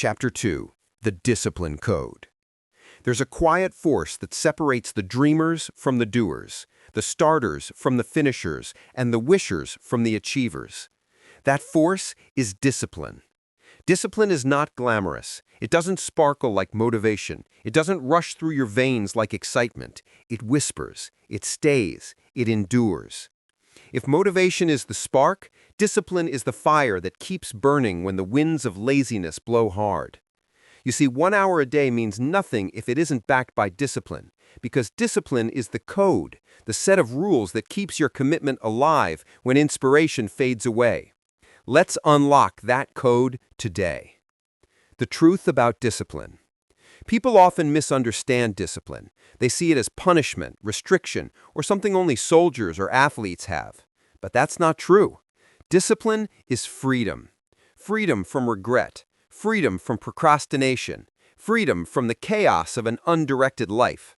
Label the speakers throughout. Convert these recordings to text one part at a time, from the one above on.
Speaker 1: Chapter 2. The Discipline Code. There's a quiet force that separates the dreamers from the doers, the starters from the finishers, and the wishers from the achievers. That force is discipline. Discipline is not glamorous. It doesn't sparkle like motivation. It doesn't rush through your veins like excitement. It whispers. It stays. It endures. If motivation is the spark, discipline is the fire that keeps burning when the winds of laziness blow hard. You see, 1 hour a day means nothing if it isn't backed by discipline, because discipline is the code, the set of rules that keeps your commitment alive when inspiration fades away. Let's unlock that code today. The truth about discipline. People often misunderstand discipline. They see it as punishment, restriction, or something only soldiers or athletes have. But that's not true. Discipline is freedom. Freedom from regret. Freedom from procrastination. Freedom from the chaos of an undirected life.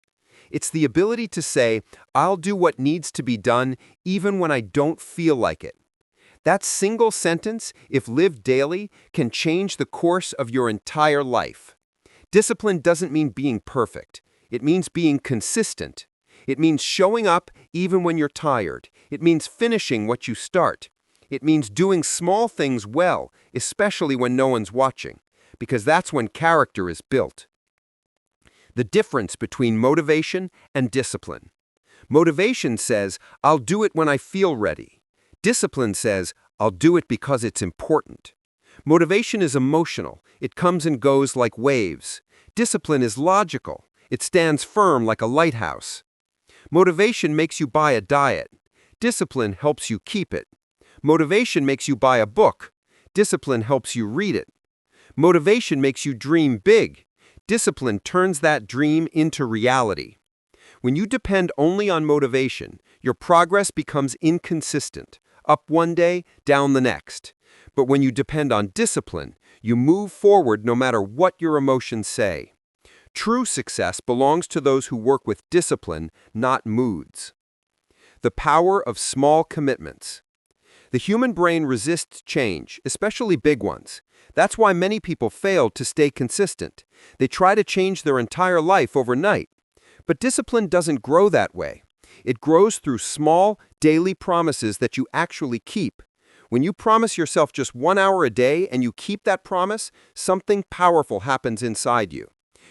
Speaker 1: It's the ability to say, I'll do what needs to be done even when I don't feel like it. That single sentence, if lived daily, can change the course of your entire life. Discipline doesn't mean being perfect. It means being consistent. It means showing up even when you're tired. It means finishing what you start. It means doing small things well, especially when no one's watching, because that's when character is built. The difference between motivation and discipline. Motivation says, I'll do it when I feel ready. Discipline says, I'll do it because it's important. Motivation is emotional. It comes and goes like waves. Discipline is logical. It stands firm like a lighthouse. Motivation makes you buy a diet. Discipline helps you keep it. Motivation makes you buy a book. Discipline helps you read it. Motivation makes you dream big. Discipline turns that dream into reality. When you depend only on motivation, your progress becomes inconsistent, up one day, down the next. But when you depend on discipline, you move forward no matter what your emotions say. True success belongs to those who work with discipline, not moods. The power of small commitments. The human brain resists change, especially big ones. That's why many people fail to stay consistent. They try to change their entire life overnight. But discipline doesn't grow that way. It grows through small, daily promises that you actually keep. When you promise yourself just 1 hour a day and you keep that promise, something powerful happens inside you.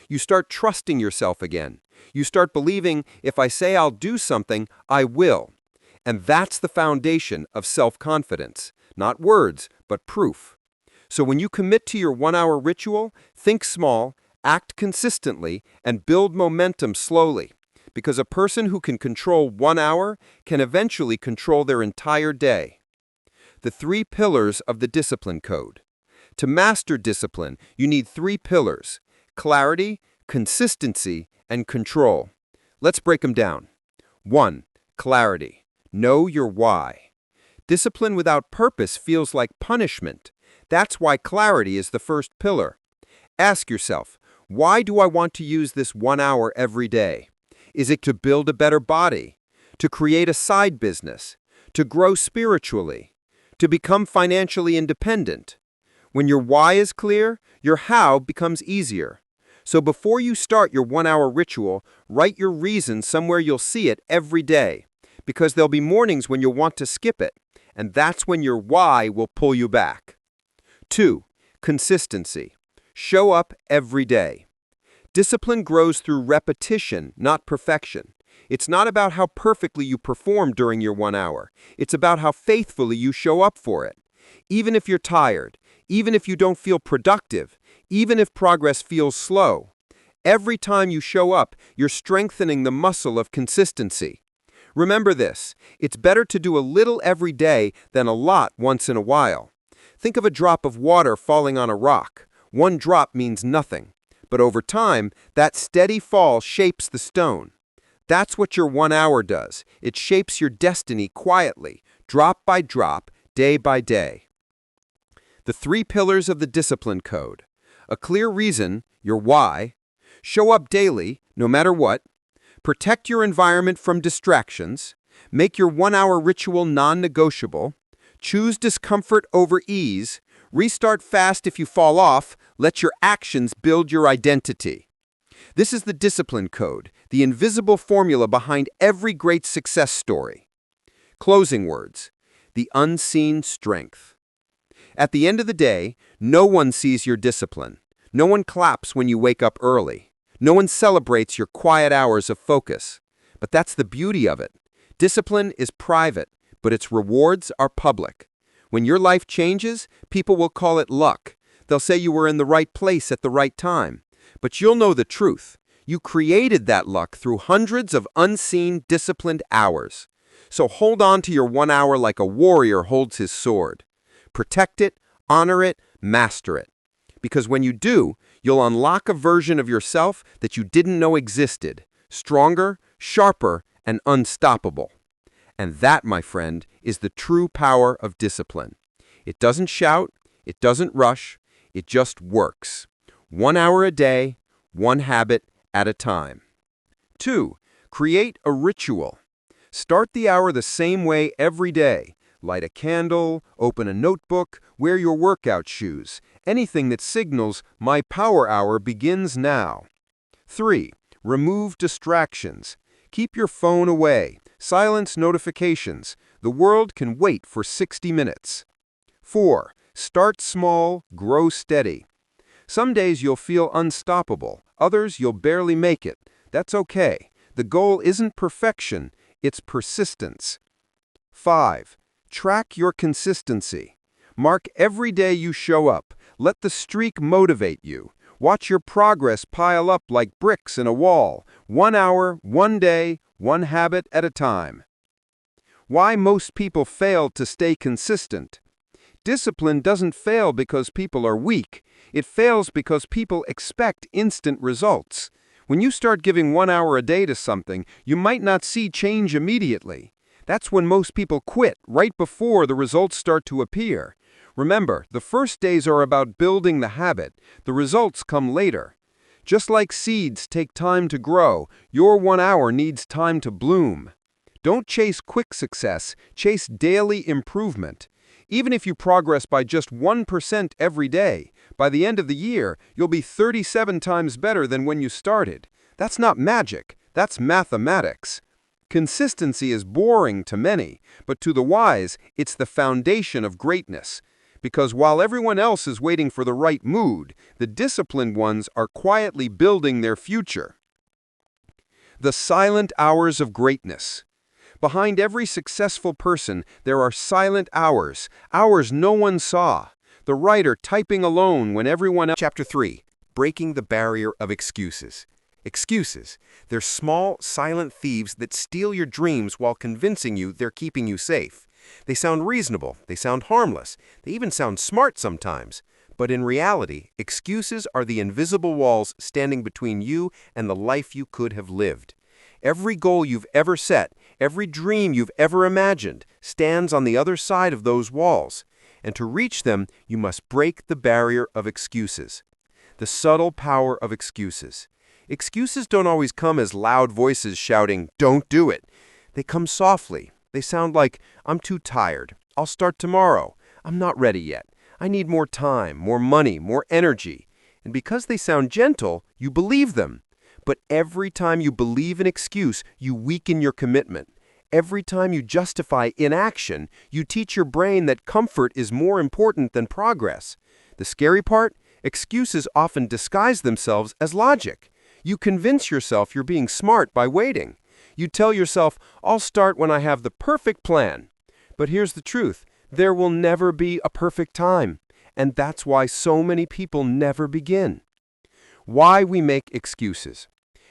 Speaker 1: You start trusting yourself again. You start believing, if I say I'll do something, I will. And that's the foundation of self-confidence. Not words, but proof. So when you commit to your 1 hour ritual, think small, act consistently, and build momentum slowly. Because a person who can control 1 hour can eventually control their entire day. The 3 pillars of the discipline code. To master discipline, you need 3 pillars: clarity, consistency, and control. Let's break them down. 1. Clarity. Know your why. Discipline without purpose feels like punishment. That's why clarity is the first pillar. Ask yourself, why do I want to use this 1 hour every day? Is it to build a better body? To create a side business? To grow spiritually? To become financially independent? When your why is clear, your how becomes easier. So before you start your 1 hour ritual, write your reason somewhere you'll see it every day. Because there'll be mornings when you'll want to skip it, and that's when your why will pull you back. 2. Consistency. Show up every day. Discipline grows through repetition, not perfection. It's not about how perfectly you perform during your 1 hour. It's about how faithfully you show up for it. Even if you're tired, even if you don't feel productive, even if progress feels slow. Every time you show up, you're strengthening the muscle of consistency. Remember this, it's better to do a little every day than a lot once in a while. Think of a drop of water falling on a rock. One drop means nothing. But over time, that steady fall shapes the stone. That's what your 1 hour does. It shapes your destiny quietly, drop by drop, day by day. The 3 pillars of the discipline code. A clear reason, your why. Show up daily, no matter what. Protect your environment from distractions. Make your 1 hour ritual non-negotiable. Choose discomfort over ease. Restart fast if you fall off. Let your actions build your identity. This is the discipline code, the invisible formula behind every great success story. Closing words. The unseen strength. At the end of the day, no one sees your discipline. No one claps when you wake up early. No one celebrates your quiet hours of focus. But that's the beauty of it. Discipline is private, but its rewards are public. When your life changes, people will call it luck. They'll say you were in the right place at the right time. But you'll know the truth. You created that luck through hundreds of unseen, disciplined hours. So hold on to your 1 hour like a warrior holds his sword. Protect it, honor it, master it. Because when you do, you'll unlock a version of yourself that you didn't know existed. Stronger, sharper, and unstoppable. And that, my friend, is the true power of discipline. It doesn't shout, it doesn't rush, it just works. 1 hour a day, one habit at a time. 2. Create a ritual. Start the hour the same way every day. Light a candle, open a notebook, wear your workout shoes. Anything that signals, my power hour begins now. 3. Remove distractions. Keep your phone away. Silence notifications. The world can wait for 60 minutes. 4. Start small, grow steady. Some days you'll feel unstoppable. Others you'll barely make it. That's okay. The goal isn't perfection, it's persistence. 5. Track your consistency. Mark every day you show up. Let the streak motivate you. Watch your progress pile up like bricks in a wall. 1 hour, 1 day, one habit at a time. Why most people fail to stay consistent. Discipline doesn't fail because people are weak. It fails because people expect instant results. When you start giving 1 hour a day to something, you might not see change immediately. That's when most people quit, right before the results start to appear. Remember, the first days are about building the habit. The results come later. Just like seeds take time to grow, your 1 hour needs time to bloom. Don't chase quick success, chase daily improvement. Even if you progress by just 1% every day, by the end of the year, you'll be 37 times better than when you started. That's not magic, that's mathematics. Consistency is boring to many, but to the wise, it's the foundation of greatness. Because while everyone else is waiting for the right mood, the disciplined ones are quietly building their future. The silent hours of greatness. Behind every successful person, there are silent hours, hours no one saw. The writer typing alone when everyone else. Chapter 3. Breaking the barrier of excuses. Excuses. They're small, silent thieves that steal your dreams while convincing you they're keeping you safe. They sound reasonable, they sound harmless, they even sound smart sometimes. But in reality, excuses are the invisible walls standing between you and the life you could have lived. Every goal you've ever set, every dream you've ever imagined, stands on the other side of those walls. And to reach them, you must break the barrier of excuses. The subtle power of excuses. Excuses don't always come as loud voices shouting, "Don't do it." They come softly. They sound like, "I'm too tired. I'll start tomorrow. I'm not ready yet. I need more time, more money, more energy." And because they sound gentle, you believe them. But every time you believe an excuse, you weaken your commitment. Every time you justify inaction, you teach your brain that comfort is more important than progress. The scary part? Excuses often disguise themselves as logic. You convince yourself you're being smart by waiting. You tell yourself, "I'll start when I have the perfect plan." But here's the truth. There will never be a perfect time. And that's why so many people never begin. Why we make excuses.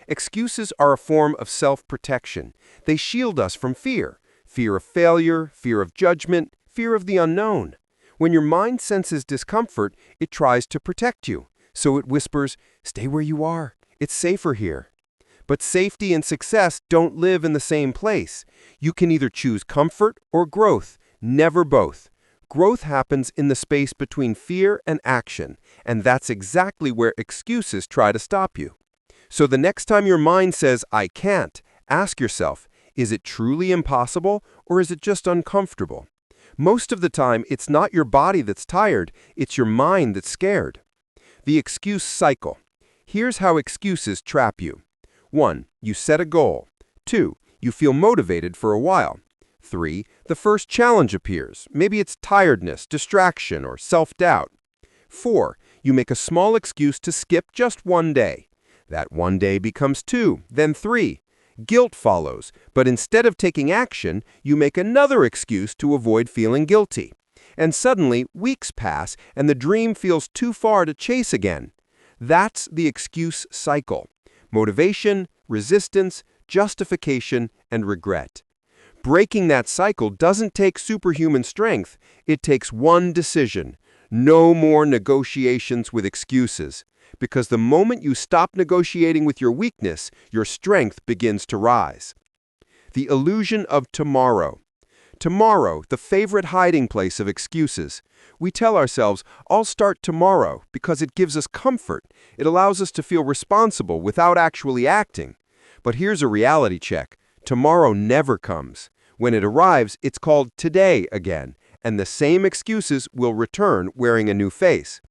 Speaker 1: Excuses are a form of self-protection. They shield us from fear. Fear of failure, fear of judgment, fear of the unknown. When your mind senses discomfort, it tries to protect you. So it whispers, "Stay where you are. It's safer here." But safety and success don't live in the same place. You can either choose comfort or growth, never both. Growth happens in the space between fear and action, and that's exactly where excuses try to stop you. So the next time your mind says, "I can't," ask yourself, is it truly impossible or is it just uncomfortable? Most of the time, it's not your body that's tired, it's your mind that's scared. The excuse cycle. Here's how excuses trap you. 1. You set a goal. 2. You feel motivated for a while. 3. The first challenge appears. Maybe it's tiredness, distraction, or self-doubt. 4. You make a small excuse to skip just one day. That one day becomes 2, then 3. Guilt follows, but instead of taking action, you make another excuse to avoid feeling guilty. And suddenly, weeks pass, and the dream feels too far to chase again. That's the excuse cycle. Motivation, resistance, justification, and regret. Breaking that cycle doesn't take superhuman strength. It takes one decision. No more negotiations with excuses. Because the moment you stop negotiating with your weakness, your strength begins to rise. The illusion of tomorrow. Tomorrow, the favorite hiding place of excuses. We tell ourselves, I'll start tomorrow, because it gives us comfort. It allows us to feel responsible without actually acting. But here's a reality check. Tomorrow never comes. When it arrives, it's called today again, and the same excuses will return wearing a new face.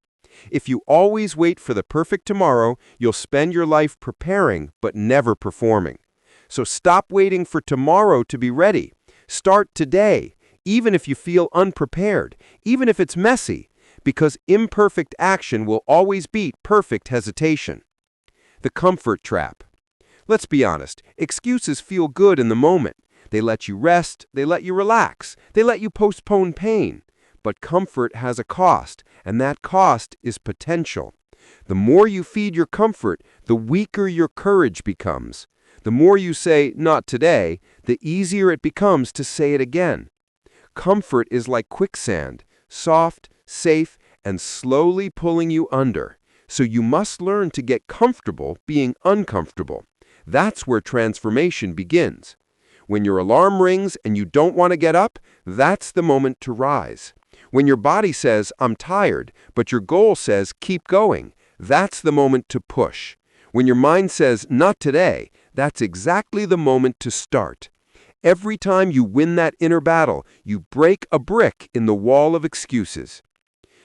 Speaker 1: If you always wait for the perfect tomorrow, you'll spend your life preparing but never performing. So stop waiting for tomorrow to be ready. Start today, even if you feel unprepared, even if it's messy, because imperfect action will always beat perfect hesitation. The comfort trap. Let's be honest, excuses feel good in the moment. They let you rest, they let you relax, they let you postpone pain. But comfort has a cost, and that cost is potential. The more you feed your comfort, the weaker your courage becomes. The more you say, not today, the easier it becomes to say it again. Comfort is like quicksand, soft, safe, and slowly pulling you under. So you must learn to get comfortable being uncomfortable. That's where transformation begins. When your alarm rings and you don't want to get up, that's the moment to rise. When your body says, I'm tired, but your goal says, keep going, that's the moment to push. When your mind says, not today, that's exactly the moment to start. Every time you win that inner battle, you break a brick in the wall of excuses.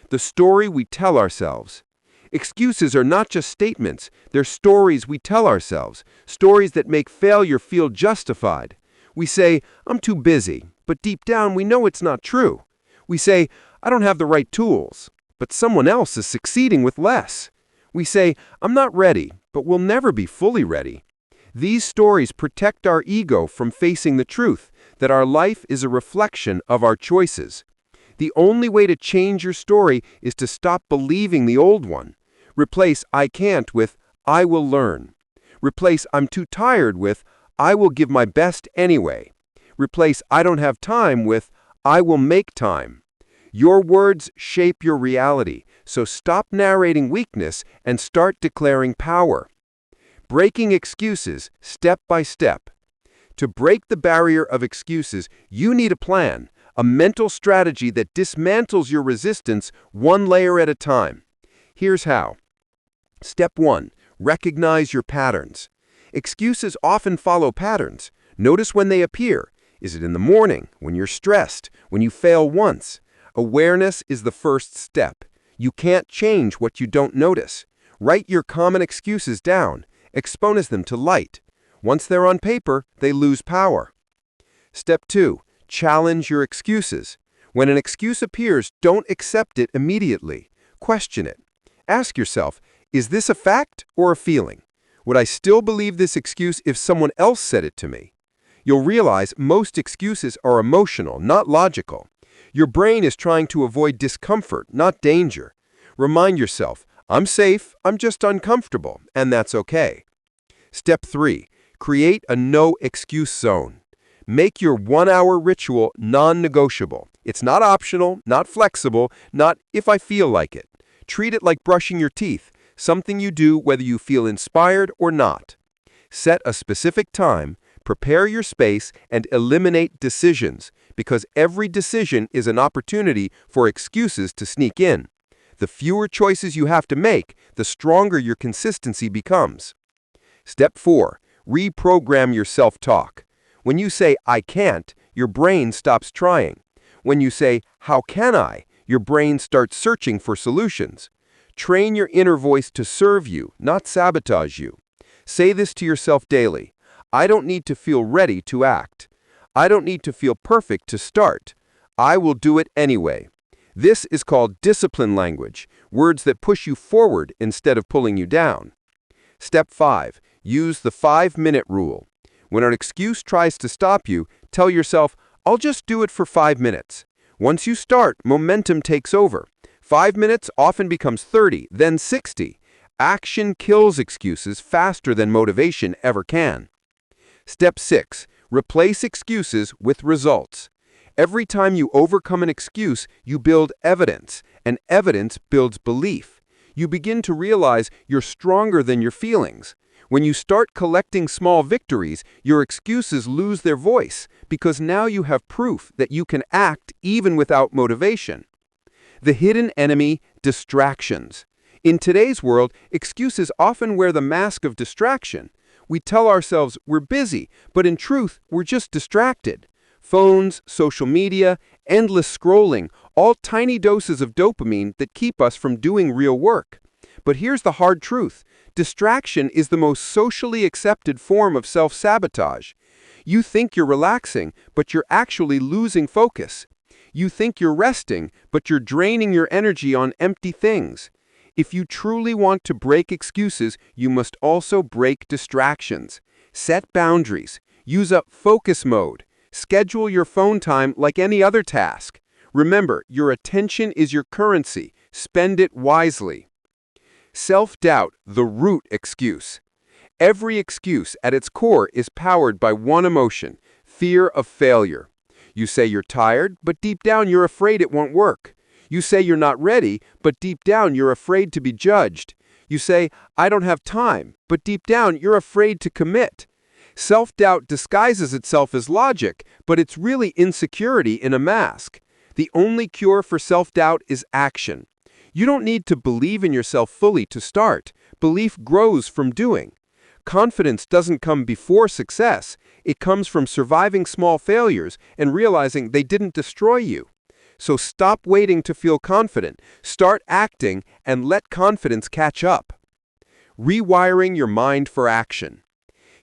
Speaker 1: The story we tell ourselves. Excuses are not just statements, they're stories we tell ourselves, stories that make failure feel justified. We say, I'm too busy, but deep down we know it's not true. We say, I don't have the right tools, but someone else is succeeding with less. We say, I'm not ready, but we'll never be fully ready. These stories protect our ego from facing the truth, that our life is a reflection of our choices. The only way to change your story is to stop believing the old one. Replace I can't with I will learn. Replace I'm too tired with I will give my best anyway. Replace I don't have time with I will make time. Your words shape your reality, so stop narrating weakness and start declaring power. Breaking excuses step by step. To break the barrier of excuses, you need a plan, a mental strategy that dismantles your resistance one layer at a time. Here's how. Step 1. Recognize your patterns. Excuses often follow patterns. Notice when they appear. Is it in the morning, when you're stressed, when you fail once? Awareness is the first step. You can't change what you don't notice. Write your common excuses down. Expose them to light. Once they're on paper, they lose power. Step 2. Challenge your excuses. When an excuse appears, don't accept it immediately. Question it. Ask yourself, is this a fact or a feeling? Would I still believe this excuse if someone else said it to me? You'll realize most excuses are emotional, not logical. Your brain is trying to avoid discomfort, not danger. Remind yourself, I'm safe, I'm just uncomfortable, and that's okay. Step 3. Create a no-excuse zone. Make your 1-hour ritual non-negotiable. It's not optional, not flexible, not if I feel like it. Treat it like brushing your teeth, something you do whether you feel inspired or not. Set a specific time, prepare your space, and eliminate decisions, because every decision is an opportunity for excuses to sneak in. The fewer choices you have to make, the stronger your consistency becomes. Step 4. Reprogram your self-talk. When you say, I can't, your brain stops trying. When you say, "How can I?" your brain starts searching for solutions. Train your inner voice to serve you, not sabotage you. Say this to yourself daily. I don't need to feel ready to act. I don't need to feel perfect to start. I will do it anyway. This is called discipline language, words that push you forward instead of pulling you down. Step 5. Use the 5-minute rule. When an excuse tries to stop you, tell yourself, I'll just do it for 5 minutes. Once you start, momentum takes over. 5 minutes often becomes 30, then 60. Action kills excuses faster than motivation ever can. Step 6. Replace excuses with results. Every time you overcome an excuse, you build evidence, and evidence builds belief. You begin to realize you're stronger than your feelings. When you start collecting small victories, your excuses lose their voice, because now you have proof that you can act even without motivation. The hidden enemy, distractions. In today's world, excuses often wear the mask of distraction. We tell ourselves we're busy, but in truth, we're just distracted. Phones, social media, endless scrolling, all tiny doses of dopamine that keep us from doing real work. But here's the hard truth. Distraction is the most socially accepted form of self-sabotage. You think you're relaxing, but you're actually losing focus. You think you're resting, but you're draining your energy on empty things. If you truly want to break excuses, you must also break distractions. Set boundaries. Use up focus mode. Schedule your phone time like any other task. Remember, your attention is your currency. Spend it wisely. Self-doubt, the root excuse. Every excuse at its core is powered by one emotion, fear of failure. You say you're tired, but deep down you're afraid it won't work. You say you're not ready, but deep down you're afraid to be judged. You say, I don't have time, but deep down you're afraid to commit. Self-doubt disguises itself as logic, but it's really insecurity in a mask. The only cure for self-doubt is action. You don't need to believe in yourself fully to start. Belief grows from doing. Confidence doesn't come before success. It comes from surviving small failures and realizing they didn't destroy you. So stop waiting to feel confident. Start acting and let confidence catch up. Rewiring your mind for action.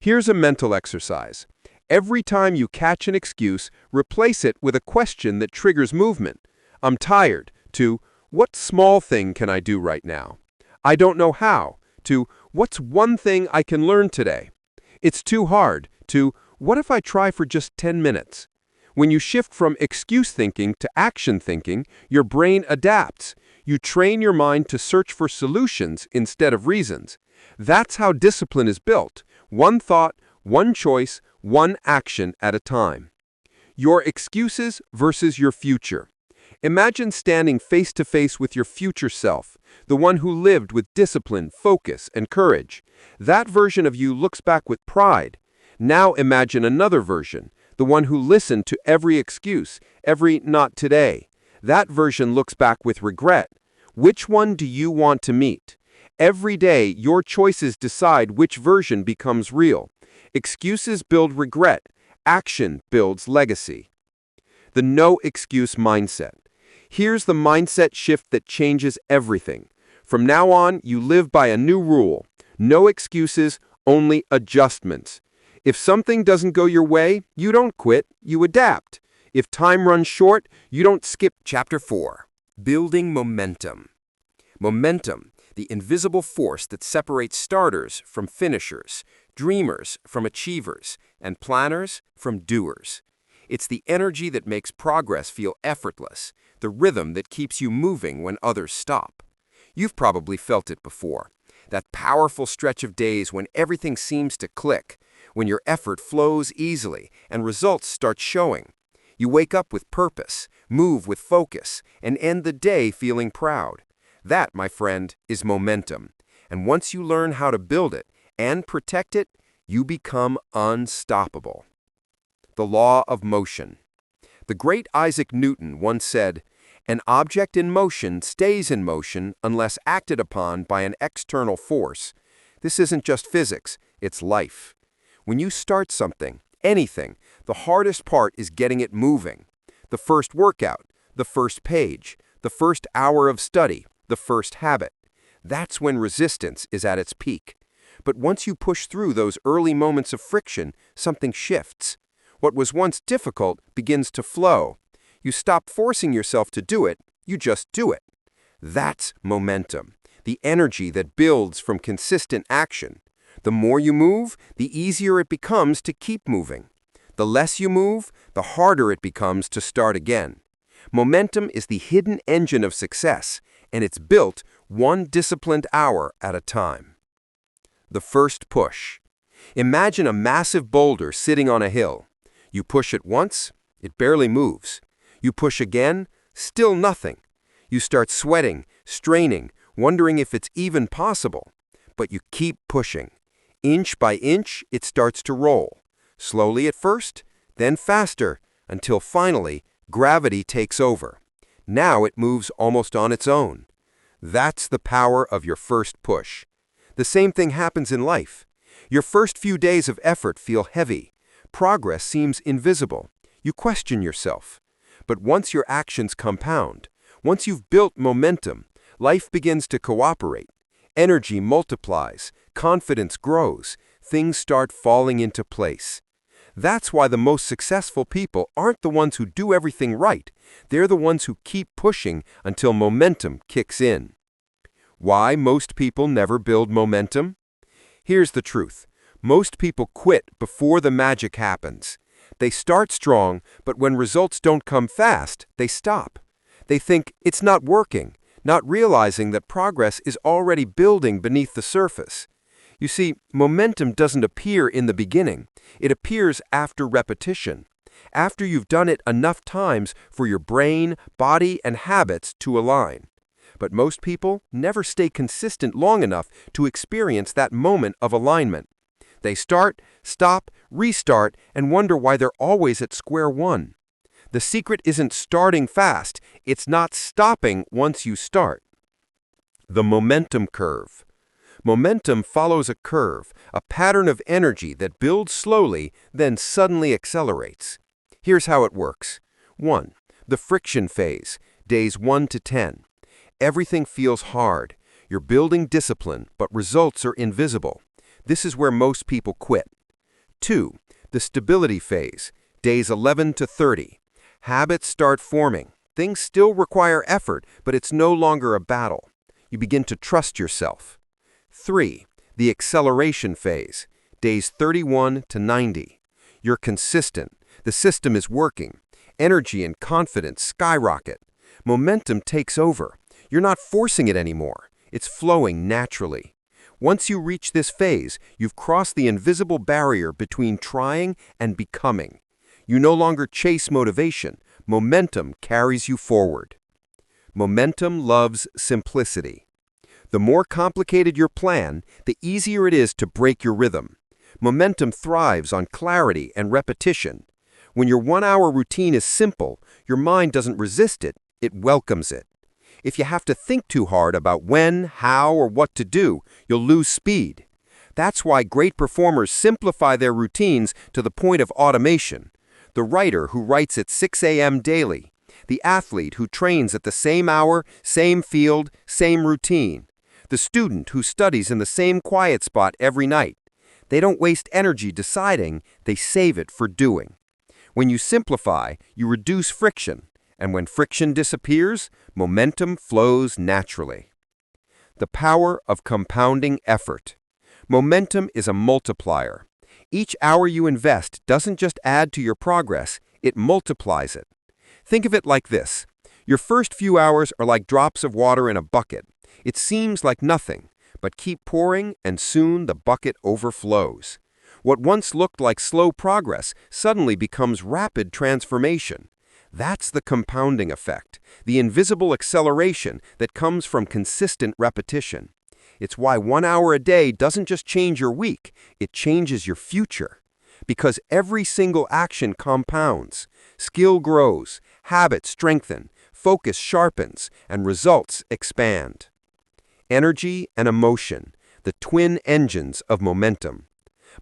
Speaker 1: Here's a mental exercise. Every time you catch an excuse, replace it with a question that triggers movement. I'm tired, to what small thing can I do right now? I don't know how, to what's one thing I can learn today? It's too hard, to what if I try for just 10 minutes? When you shift from excuse thinking to action thinking, your brain adapts. You train your mind to search for solutions instead of reasons. That's how discipline is built. One thought, one choice, one action at a time. Your excuses versus your future. Imagine standing face to face with your future self, the one who lived with discipline, focus, and courage. That version of you looks back with pride. Now imagine another version, the one who listened to every excuse, every not today. That version looks back with regret. Which one do you want to meet? Every day, your choices decide which version becomes real. Excuses build regret. Action builds legacy. The no excuse mindset. Here's the mindset shift that changes everything. From now on, you live by a new rule. No excuses, only adjustments. If something doesn't go your way, you don't quit, you adapt. If time runs short, you don't skip. Chapter 4. Building momentum. Momentum, the invisible force that separates starters from finishers, dreamers from achievers, and planners from doers. It's the energy that makes progress feel effortless, the rhythm that keeps you moving when others stop. You've probably felt it before. That powerful stretch of days when everything seems to click, when your effort flows easily and results start showing. You wake up with purpose, move with focus, and end the day feeling proud. That, my friend, is momentum. And once you learn how to build it and protect it, you become unstoppable. The law of motion. The great Isaac Newton once said, "An object in motion stays in motion unless acted upon by an external force." This isn't just physics, it's life. When you start something, anything, the hardest part is getting it moving. The first workout, the first page, the first hour of study, the first habit. That's when resistance is at its peak. But once you push through those early moments of friction, something shifts. What was once difficult begins to flow. You stop forcing yourself to do it, you just do it. That's momentum, the energy that builds from consistent action. The more you move, the easier it becomes to keep moving. The less you move, the harder it becomes to start again. Momentum is the hidden engine of success, and it's built one disciplined hour at a time. The first push. Imagine a massive boulder sitting on a hill. You push it once, it barely moves. You push again, still nothing. You start sweating, straining, wondering if it's even possible. But you keep pushing. Inch by inch, it starts to roll. Slowly at first, then faster, until finally, gravity takes over. Now it moves almost on its own. That's the power of your first push. The same thing happens in life. Your first few days of effort feel heavy. Progress seems invisible. You question yourself. But once your actions compound, once you've built momentum, life begins to cooperate. Energy multiplies, confidence grows, things start falling into place. That's why the most successful people aren't the ones who do everything right. They're the ones who keep pushing until momentum kicks in. Why most people never build momentum? Here's the truth. Most people quit before the magic happens. They start strong, but when results don't come fast, they stop. They think it's not working, not realizing that progress is already building beneath the surface. You see, momentum doesn't appear in the beginning. It appears after repetition, after you've done it enough times for your brain, body, and habits to align. But most people never stay consistent long enough to experience that moment of alignment. They start, stop, restart, and wonder why they're always at square one. The secret isn't starting fast, it's not stopping once you start. The momentum curve. Momentum follows a curve, a pattern of energy that builds slowly, then suddenly accelerates. Here's how it works. 1. The friction phase, days 1 to 10. Everything feels hard. You're building discipline, but results are invisible. This is where most people quit. 2. The stability phase, days 11 to 30. Habits start forming. Things still require effort, but it's no longer a battle. You begin to trust yourself. 3. The acceleration phase, days 31 to 90. You're consistent. The system is working. Energy and confidence skyrocket. Momentum takes over. You're not forcing it anymore. It's flowing naturally. Once you reach this phase, you've crossed the invisible barrier between trying and becoming. You no longer chase motivation. Momentum carries you forward. Momentum loves simplicity. The more complicated your plan, the easier it is to break your rhythm. Momentum thrives on clarity and repetition. When your 1-hour routine is simple, your mind doesn't resist it, it welcomes it. If you have to think too hard about when, how, or what to do, you'll lose speed. That's why great performers simplify their routines to the point of automation. The writer who writes at 6 a.m. daily. The athlete who trains at the same hour, same field, same routine. The student who studies in the same quiet spot every night. They don't waste energy deciding, they save it for doing. When you simplify, you reduce friction. And when friction disappears, momentum flows naturally. The power of compounding effort. Momentum is a multiplier. Each hour you invest doesn't just add to your progress, it multiplies it. Think of it like this. Your first few hours are like drops of water in a bucket. It seems like nothing, but keep pouring and soon the bucket overflows. What once looked like slow progress suddenly becomes rapid transformation. That's the compounding effect, the invisible acceleration that comes from consistent repetition. It's why 1 hour a day doesn't just change your week, it changes your future. Because every single action compounds. Skill grows, habits strengthen, focus sharpens, and results expand. Energy and emotion, the twin engines of momentum.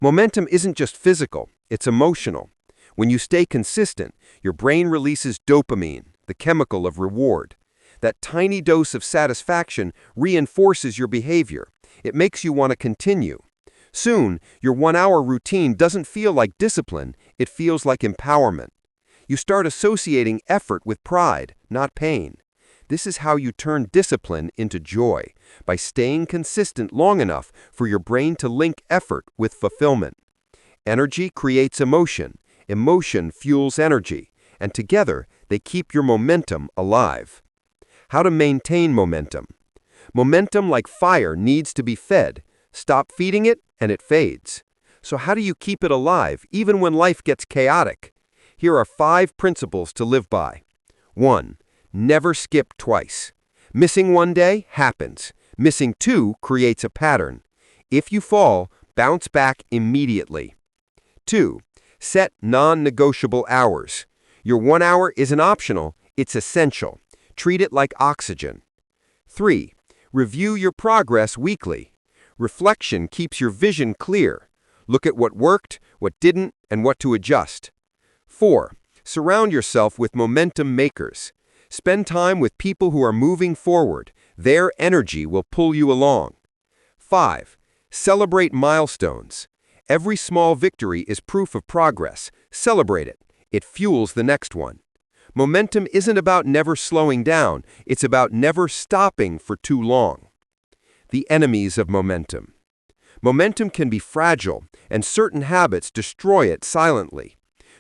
Speaker 1: Momentum isn't just physical, it's emotional. When you stay consistent, your brain releases dopamine, the chemical of reward. That tiny dose of satisfaction reinforces your behavior. It makes you want to continue. Soon, your 1-hour routine doesn't feel like discipline, it feels like empowerment. You start associating effort with pride, not pain. This is how you turn discipline into joy, by staying consistent long enough for your brain to link effort with fulfillment. Energy creates emotion, emotion fuels energy, and together they keep your momentum alive. How to maintain momentum? Momentum, like fire, needs to be fed. Stop feeding it, and it fades. So how do you keep it alive, even when life gets chaotic? Here are 5 principles to live by. 1. Never skip twice. Missing one day happens. Missing 2 creates a pattern. If you fall, bounce back immediately. 2. Set non-negotiable hours. Your 1 hour isn't optional, it's essential. Treat it like oxygen. 3. Review your progress weekly. Reflection keeps your vision clear. Look at what worked, what didn't, and what to adjust. 4. Surround yourself with momentum makers. Spend time with people who are moving forward. Their energy will pull you along. 5. Celebrate milestones. Every small victory is proof of progress. Celebrate it. It fuels the next one. Momentum isn't about never slowing down. It's about never stopping for too long. The enemies of momentum. Momentum can be fragile, and certain habits destroy it silently.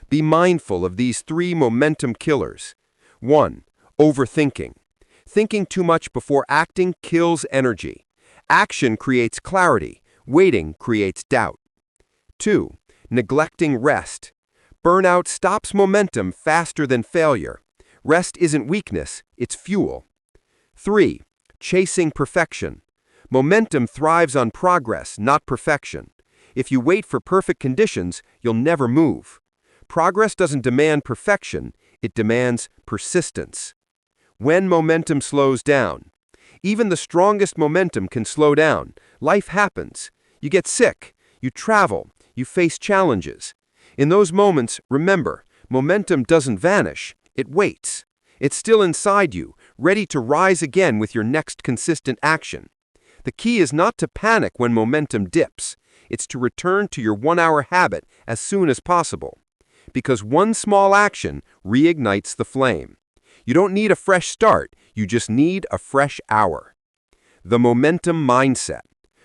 Speaker 1: Be mindful of these 3 momentum killers. 1. Overthinking. Thinking too much before acting kills energy. Action creates clarity. Waiting creates doubt. 2. Neglecting rest. Burnout stops momentum faster than failure. Rest isn't weakness, it's fuel. 3. Chasing perfection. Momentum thrives on progress, not perfection. If you wait for perfect conditions, you'll never move. Progress doesn't demand perfection, it demands persistence. When momentum slows down. Even the strongest momentum can slow down. Life happens. You get sick. You travel. You face challenges. In those moments, remember, momentum doesn't vanish. It waits. It's still inside you, ready to rise again with your next consistent action. The key is not to panic when momentum dips. It's to return to your 1-hour habit as soon as possible. Because one small action reignites the flame. You don't need a fresh start, you just need a fresh hour. The momentum mindset.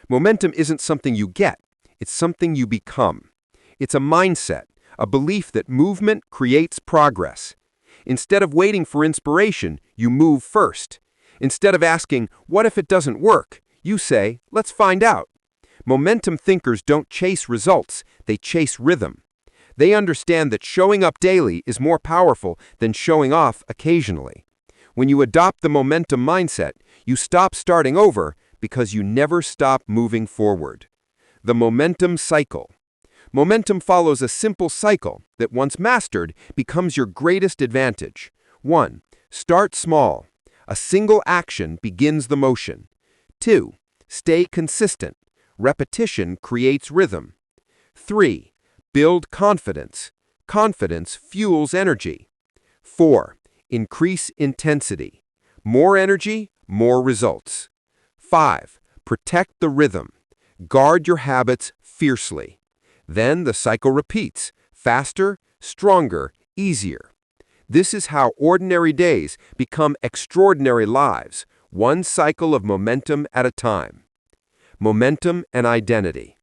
Speaker 1: Momentum isn't something you get, it's something you become. It's a mindset, a belief that movement creates progress. Instead of waiting for inspiration, you move first. Instead of asking, what if it doesn't work? You say, let's find out. Momentum thinkers don't chase results, they chase rhythm. They understand that showing up daily is more powerful than showing off occasionally. When you adopt the momentum mindset, you stop starting over because you never stop moving forward. The momentum cycle. Momentum follows a simple cycle that, once mastered, becomes your greatest advantage. 1. Start small. A single action begins the motion. 2. Stay consistent. Repetition creates rhythm. 3. Build confidence. Confidence fuels energy. 4. Increase intensity. More energy, more results. 5. Protect the rhythm. Guard your habits fiercely. Then the cycle repeats, faster, stronger, easier. This is how ordinary days become extraordinary lives, one cycle of momentum at a time. Momentum and identity.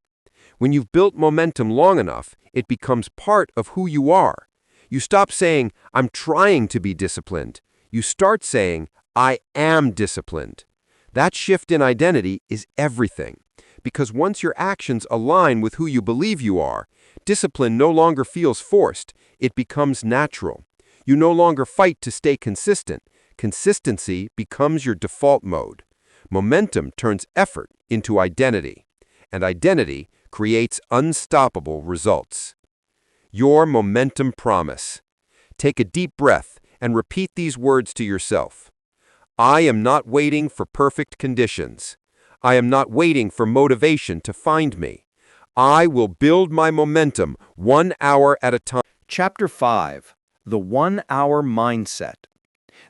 Speaker 1: When you've built momentum long enough, it becomes part of who you are. You stop saying, I'm trying to be disciplined. You start saying, I am disciplined. That shift in identity is everything. Because once your actions align with who you believe you are, discipline no longer feels forced, it becomes natural. You no longer fight to stay consistent. Consistency becomes your default mode. Momentum turns effort into identity, and identity creates unstoppable results. Your momentum promise. Take a deep breath and repeat these words to yourself. I am not waiting for perfect conditions. I am not waiting for motivation to find me. I will build my momentum 1 hour at a time. Chapter 5. The 1-Hour Mindset.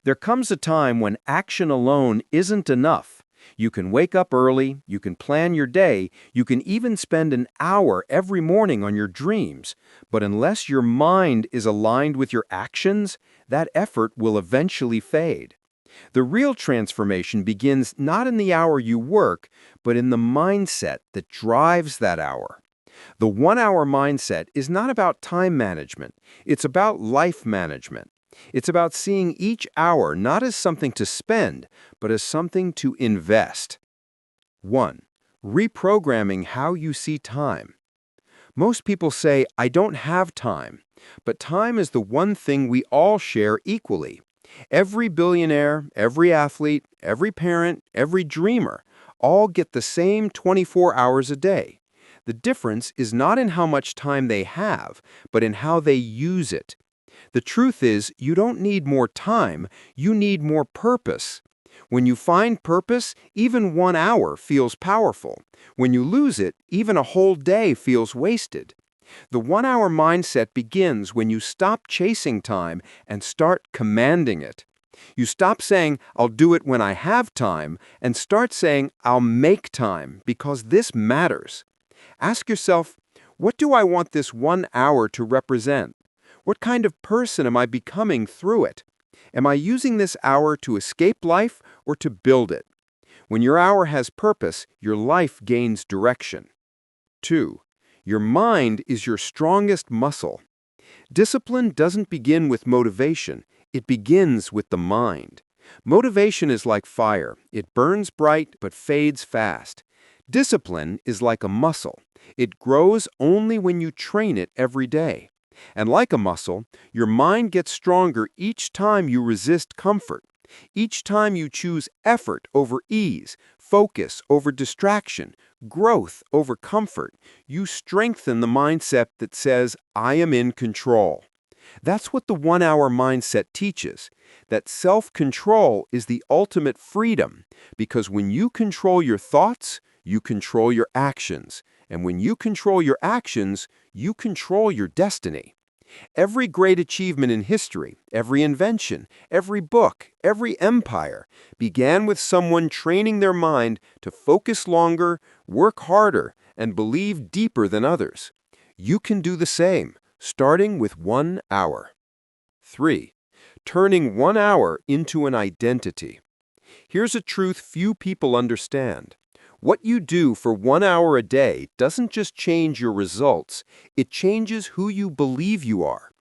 Speaker 1: There comes a time when action alone isn't enough. You can wake up early, you can plan your day, you can even spend an hour every morning on your dreams. But unless your mind is aligned with your actions, that effort will eventually fade. The real transformation begins not in the hour you work, but in the mindset that drives that hour. The 1-hour mindset is not about time management. It's about life management. It's about seeing each hour not as something to spend, but as something to invest. 1. Reprogramming how you see time. Most people say, "I don't have time." But time is the one thing we all share equally. Every billionaire, every athlete, every parent, every dreamer all get the same 24 hours a day. The difference is not in how much time they have, but in how they use it. The truth is, you don't need more time, you need more purpose. When you find purpose, even 1 hour feels powerful. When you lose it, even a whole day feels wasted. The 1-hour mindset begins when you stop chasing time and start commanding it. You stop saying, "I'll do it when I have time," and start saying, "I'll make time because this matters." Ask yourself, what do I want this 1 hour to represent? What kind of person am I becoming through it? Am I using this hour to escape life or to build it? When your hour has purpose, your life gains direction. 2. Your mind is your strongest muscle. Discipline doesn't begin with motivation. It begins with the mind. Motivation is like fire. It burns bright but fades fast. Discipline is like a muscle. It grows only when you train it every day. And like a muscle, your mind gets stronger each time you resist comfort. Each time you choose effort over ease, focus over distraction, growth over comfort, you strengthen the mindset that says, "I am in control." That's what the 1-hour mindset teaches, that self-control is the ultimate freedom, because when you control your thoughts, you control your actions, and when you control your actions, you control your destiny. Every great achievement in history, every invention, every book, every empire began with someone training their mind to focus longer, work harder, and believe deeper than others. You can do the same, starting with 1 hour. 3. Turning 1 hour into an identity. Here's a truth few people understand. What you do for 1 hour a day doesn't just change your results, it changes who you believe you are.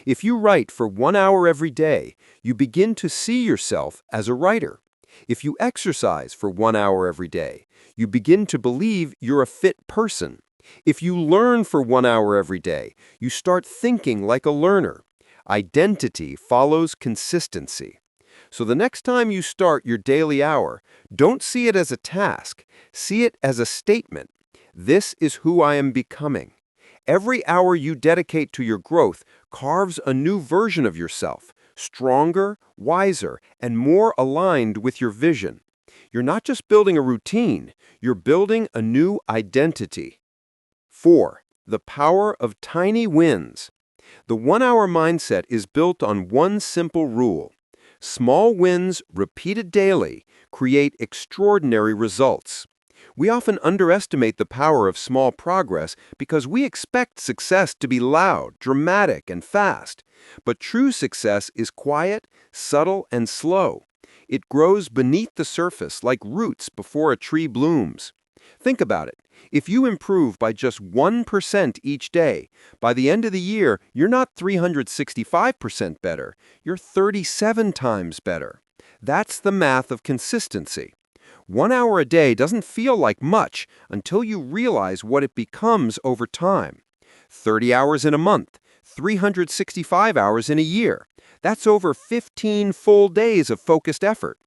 Speaker 1: If you write for 1 hour every day, you begin to see yourself as a writer. If you exercise for 1 hour every day, you begin to believe you're a fit person. If you learn for 1 hour every day, you start thinking like a learner. Identity follows consistency. So the next time you start your daily hour, don't see it as a task. See it as a statement. This is who I am becoming. Every hour you dedicate to your growth carves a new version of yourself, stronger, wiser, and more aligned with your vision. You're not just building a routine, you're building a new identity. 4. The power of tiny wins. The 1-hour mindset is built on one simple rule. Small wins, repeated daily, create extraordinary results. We often underestimate the power of small progress because we expect success to be loud, dramatic, and fast. But true success is quiet, subtle, and slow. It grows beneath the surface like roots before a tree blooms. Think about it. If you improve by just 1% each day, by the end of the year, you're not 365% better, you're 37 times better. That's the math of consistency. 1 hour a day doesn't feel like much until you realize what it becomes over time. 30 hours in a month, 365 hours in a year. That's over 15 full days of focused effort.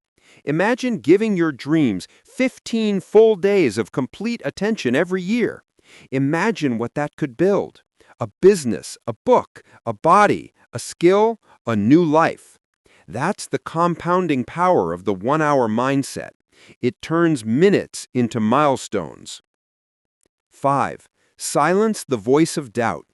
Speaker 1: Imagine giving your dreams 15 full days of complete attention every year. Imagine what that could build. A business, a book, a body, a skill, a new life. That's the compounding power of the 1-hour mindset. It turns minutes into milestones. 5. Silence the voice of doubt.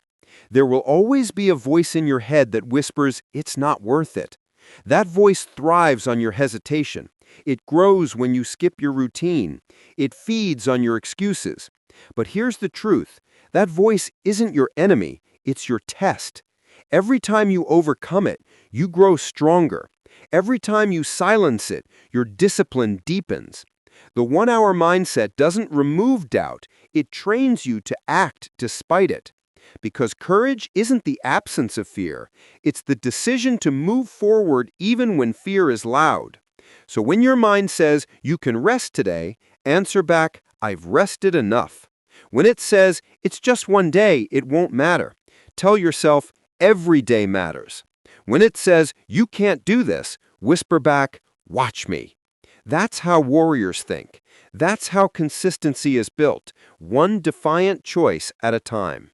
Speaker 1: There will always be a voice in your head that whispers, "It's not worth it." That voice thrives on your hesitation. It grows when you skip your routine. It feeds on your excuses. But here's the truth. That voice isn't your enemy, it's your test. Every time you overcome it, you grow stronger. Every time you silence it, your discipline deepens. The 1 hour mindset doesn't remove doubt, it trains you to act despite it. Because courage isn't the absence of fear, it's the decision to move forward even when fear is loud. So when your mind says, "You can rest today," answer back, "I've rested enough." When it says, "It's just one day, it won't matter," tell yourself, "Every day matters." When it says, "You can't do this," whisper back, "Watch me." That's how warriors think. That's how consistency is built, one defiant choice at a time.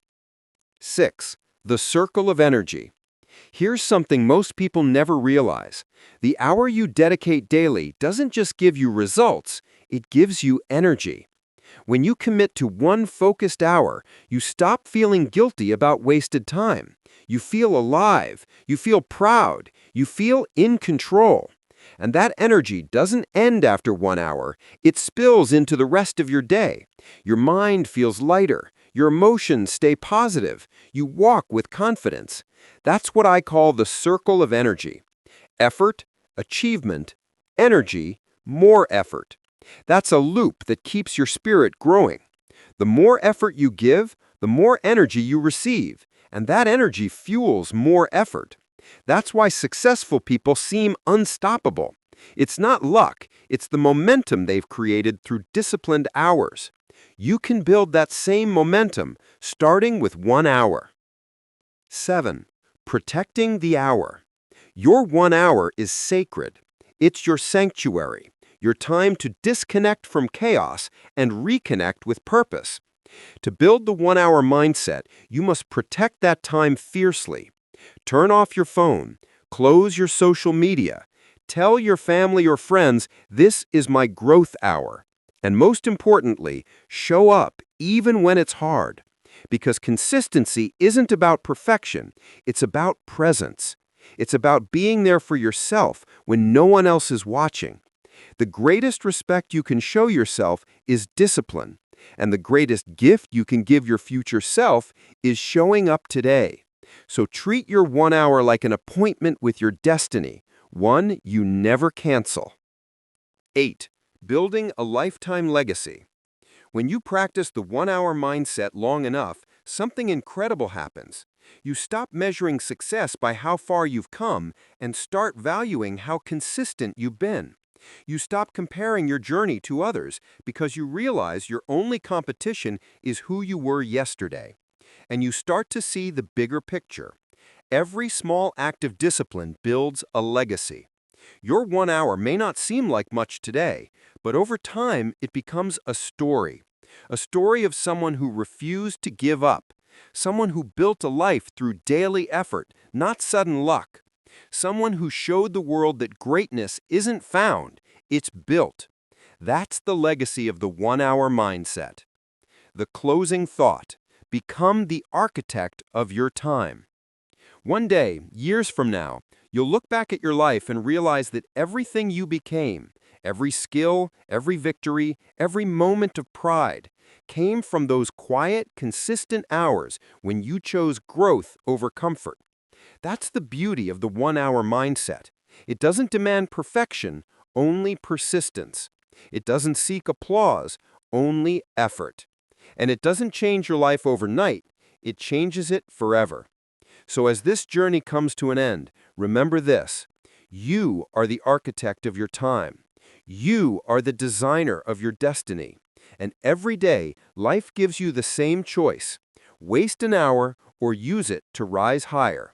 Speaker 1: 6. The circle of energy. Here's something most people never realize. The hour you dedicate daily doesn't just give you results, it gives you energy. When you commit to one focused hour, you stop feeling guilty about wasted time. You feel alive, you feel proud, you feel in control. And that energy doesn't end after 1 hour, it spills into the rest of your day. Your mind feels lighter, your emotions stay positive, you walk with confidence. That's what I call the circle of energy. Effort, achievement, energy, more effort. That's a loop that keeps your spirit growing. The more effort you give, the more energy you receive, and that energy fuels more effort. That's why successful people seem unstoppable. It's not luck, it's the momentum they've created through disciplined hours. You can build that same momentum, starting with 1 hour. 7. Protecting the hour. Your 1 hour is sacred. It's your sanctuary, your time to disconnect from chaos and reconnect with purpose. To build the 1 hour mindset, you must protect that time fiercely. Turn off your phone, close your social media, tell your family or friends, "This is my growth hour." And most importantly, show up even when it's hard. Because consistency isn't about perfection, it's about presence. It's about being there for yourself when no one else is watching. The greatest respect you can show yourself is discipline, and the greatest gift you can give your future self is showing up today. So treat your 1 hour like an appointment with your destiny, one you never cancel. 8. Building a lifetime legacy. When you practice the 1 hour mindset long enough, something incredible happens. You stop measuring success by how far you've come and start valuing how consistent you've been. You stop comparing your journey to others because you realize your only competition is who you were yesterday. And you start to see the bigger picture. Every small act of discipline builds a legacy. Your 1 hour may not seem like much today, but over time it becomes a story. A story of someone who refused to give up. Someone who built a life through daily effort, not sudden luck. Someone who showed the world that greatness isn't found, it's built. That's the legacy of the 1 hour mindset. The closing thought. Become the architect of your time. One day, years from now, you'll look back at your life and realize that everything you became, every skill, every victory, every moment of pride, came from those quiet, consistent hours when you chose growth over comfort. That's the beauty of the 1 hour mindset. It doesn't demand perfection, only persistence. It doesn't seek applause, only effort. And it doesn't change your life overnight, it changes it forever. So as this journey comes to an end, remember this. You are the architect of your time. You are the designer of your destiny. And every day, life gives you the same choice. Waste an hour or use it to rise higher.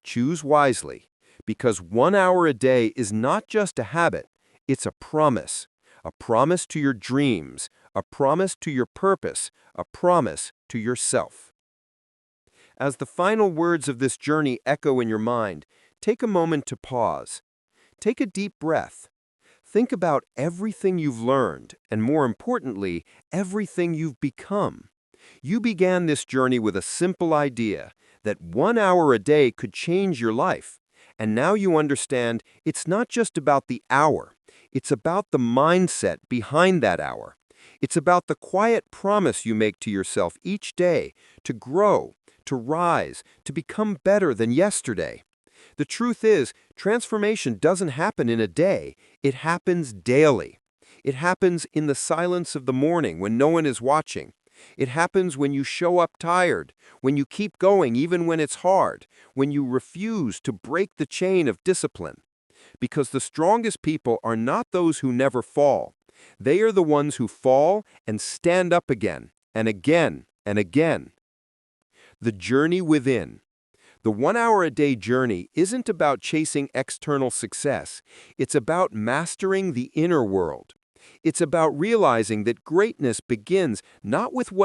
Speaker 1: Choose wisely, because 1 hour a day is not just a habit, it's a promise. A promise to your dreams, a promise to your purpose, a promise to yourself. As the final words of this journey echo in your mind, take a moment to pause. Take a deep breath. Think about everything you've learned, and more importantly, everything you've become. You began this journey with a simple idea that 1 hour a day could change your life. And now you understand it's not just about the hour, it's about the mindset behind that hour. It's about the quiet promise you make to yourself each day to grow, to rise, to become better than yesterday. The truth is, transformation doesn't happen in a day, it happens daily. It happens in the silence of the morning when no one is watching. It happens when you show up tired, when you keep going even when it's hard, when you refuse to break the chain of discipline. Because the strongest people are not those who never fall. They are the ones who fall and stand up again, and again, and again. The journey within. The 1 hour a day journey isn't about chasing external success. It's about mastering the inner world. It's about realizing that greatness begins not with what